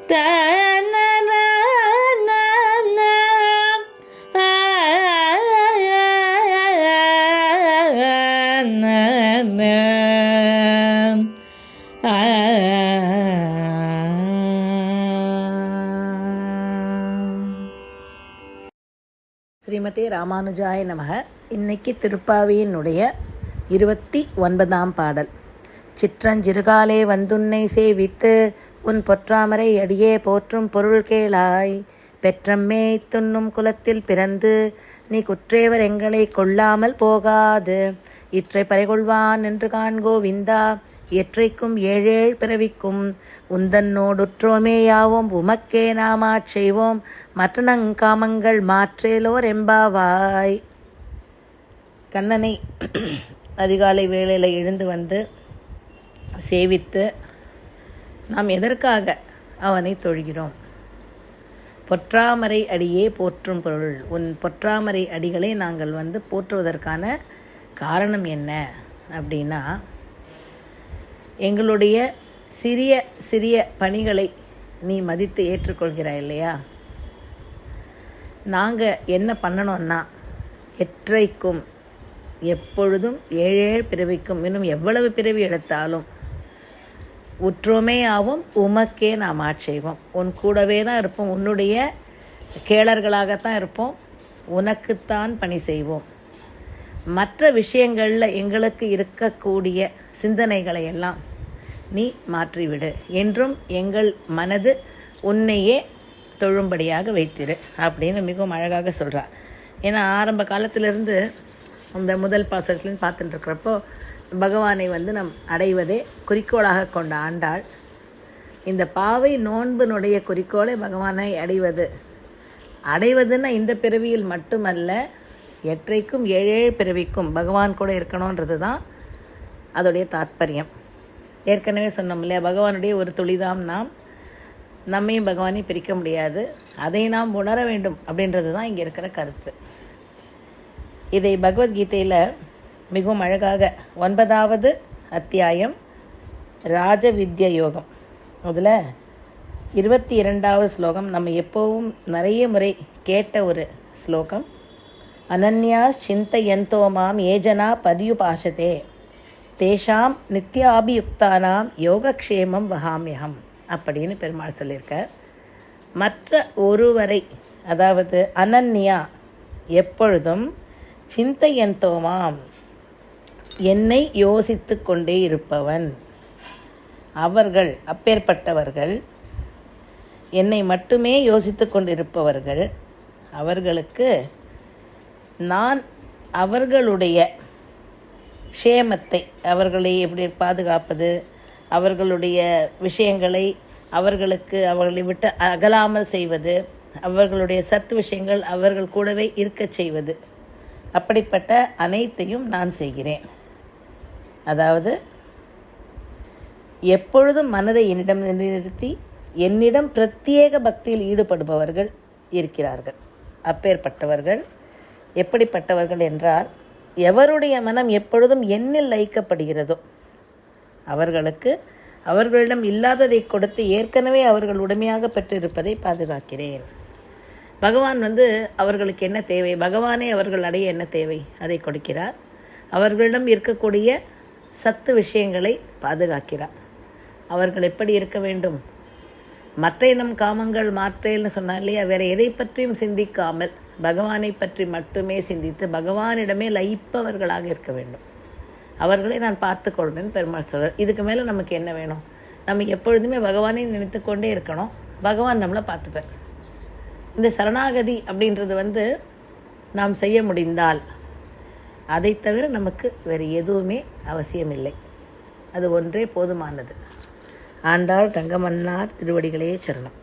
ஸ்ரீமதே ராமானுஜாய நமக. இன்னைக்கு திருப்பாவியினுடைய 29ஆம் பாடல். சிற்றஞ்சிறுகாலே வந்துன்னை சேவித்து உன் பொற்றாமரை அடியே போற்றும் பொருள் கேளாய். பெற்றம்மே துண்ணும் குலத்தில் பிறந்து நீ குற்றேவர் எங்களை கொள்ளாமல் போகாது. இற்றை பறைகொள்வான் என்று காண்கோவிந்தா. எற்றைக்கும் ஏழேழ் பிறவிக்கும் உந்தன்னோடுற்றோமே யாவோம் உமக்கே நாமாட் செய்வோம் மற்ற நங்காமங்கள் மாற்றேலோர் எம்பாவாய். கண்ணனை அதிகாலை வேளையில் எழுந்து வந்து சேவித்து நாம் எதற்காக அவனை தொழுகிறோம்? பொற்றாமரை அடியே போற்றும் பொருள். உன் பொற்றாமரை அடிகளை நாங்கள் போற்றுவதற்கான காரணம் என்ன அப்படின்னா, எங்களுடைய சிறிய சிறிய பணிகளை நீ மதித்து ஏற்றுக்கொள்கிறாய் இல்லையா? நாங்கள் என்ன பண்ணணும்னா, எற்றைக்கும் எப்பொழுதும் ஏழேழு பிறவிக்கும், இன்னும் எவ்வளவு பிறவி எடுத்தாலும் உற்றோமே ஆகும் உமக்கே நாம் ஆட்செய்வோம். உன் கூடவே தான் இருப்போம், உன்னுடைய கேளர்களாகத்தான் இருப்போம், உனக்குத்தான் பணி செய்வோம். மற்ற விஷயங்களில் எங்களுக்கு இருக்கக்கூடிய சிந்தனைகளை எல்லாம் நீ மாற்றிவிடு. என்றும் எங்கள் மனது உன்னையே தொழும்படியாக வைத்திரு அப்படின்னு மிகவும் அழகாக சொல்கிறார். ஏன்னா ஆரம்ப காலத்திலிருந்து அந்த முதல் பாசத்துலேருந்து பார்த்துட்டு இருக்கிறப்போ பகவானை நம் அடைவதே குறிக்கோளாக கொண்ட ஆண்டாள் இந்த பாவை நோன்பினுடைய குறிக்கோளை பகவானை அடைவதுன்னா இந்த பிறவியில் மட்டுமல்ல, எற்றைக்கும் ஏழேழு பிறவிக்கும் பகவான் கூட இருக்கணுன்றது தான் அதோடைய தாற்பயம். ஏற்கனவே சொன்னோம் இல்லையா, பகவானுடைய ஒரு துளிதாம் நாம், நம்மையும் பகவானையும் பிரிக்க முடியாது, அதை நாம் உணர வேண்டும் அப்படின்றது தான் இங்கே இருக்கிற கருத்து. இதை பகவத்கீதையில் மிகவும் அழகாக 9வது அத்தியாயம் ராஜவித்ய யோகம், அதில் 22வது ஸ்லோகம் நம்ம எப்போவும் நிறைய முறை கேட்ட ஒரு ஸ்லோகம். அனன்யா சிந்தயந்தோ மாம் ஏஜனா பர்யுபாசதே தேஷாம் நித்யாபியுக்தானாம் யோகக்ஷேமம் வகாமியகம் அப்படின்னு பெருமாள் சொல்லியிருக்கார். மற்ற ஒருவரை, அதாவது அனன்யா எப்பொழுதும், சிந்தயந்தோமாம் என்னை யோசித்து கொண்டே இருப்பவன், அவர்கள் அப்பேற்பட்டவர்கள், என்னை மட்டுமே யோசித்து கொண்டிருப்பவர்கள், அவர்களுக்கு நான் அவர்களுடைய க்ஷேமத்தை, அவர்களை எப்படி பாதுகாப்பது, அவர்களுடைய விஷயங்களை அவர்களை விட்டு அகலாமல் செய்வது, அவர்களுடைய சத்து விஷயங்கள் அவர்கள் கூடவே இருக்கச் செய்வது, அப்படிப்பட்ட அனைத்தையும் நான் செய்கிறேன். அதாவது எப்பொழுதும் மனதை என்னிடம் நிறுத்தி என்னிடம் பிரத்யேக பக்தியில் ஈடுபடுபவர்கள் இருக்கிறார்கள். அப்பேற்பட்டவர்கள் எப்படிப்பட்டவர்கள் என்றால், எவருடைய மனம் எப்பொழுதும் என்னில் லயிக்கப்படுகிறதோ அவர்களுக்கு அவர்களிடம் இல்லாததை கொடுத்து ஏற்கனவே அவர்கள் உடமையாக பெற்றிருப்பதை பாதுகாக்கிறேன். பகவான் அவர்களுக்கு என்ன தேவை, பகவானே அவர்கள் அடைய என்ன தேவை அதை கொடுக்கிறார். அவர்களிடம் இருக்கக்கூடிய சத்து விஷயங்களை பாதுகாக்கிறார். அவர்கள் எப்படி இருக்க வேண்டும்? மற்ற இனம் காமங்கள் மாற்றேல்னு சொன்னால் இல்லையா, வேறு எதை பற்றியும் சிந்திக்காமல் பகவானை பற்றி மட்டுமே சிந்தித்து பகவானிடமே லயிப்பவர்களாக இருக்க வேண்டும். அவர்களை நான் பார்த்து கொள்வேன் பெருமாள் சொல்கிறார். இதுக்கு மேலே நமக்கு என்ன வேணும்? நம்ம எப்பொழுதுமே பகவானை நினைத்து கொண்டே இருக்கணும், பகவான் நம்மளை பார்த்துப்பார். இந்த சரணாகதி அப்படின்றது நாம் செய்ய முடிந்தால் அதை தவிர நமக்கு வேறு எதுவுமே அவசியமில்லை. அது ஒன்றே போதுமானது. ஆண்டாள் தங்கமன்னார் திருவடிகளே சரணம்.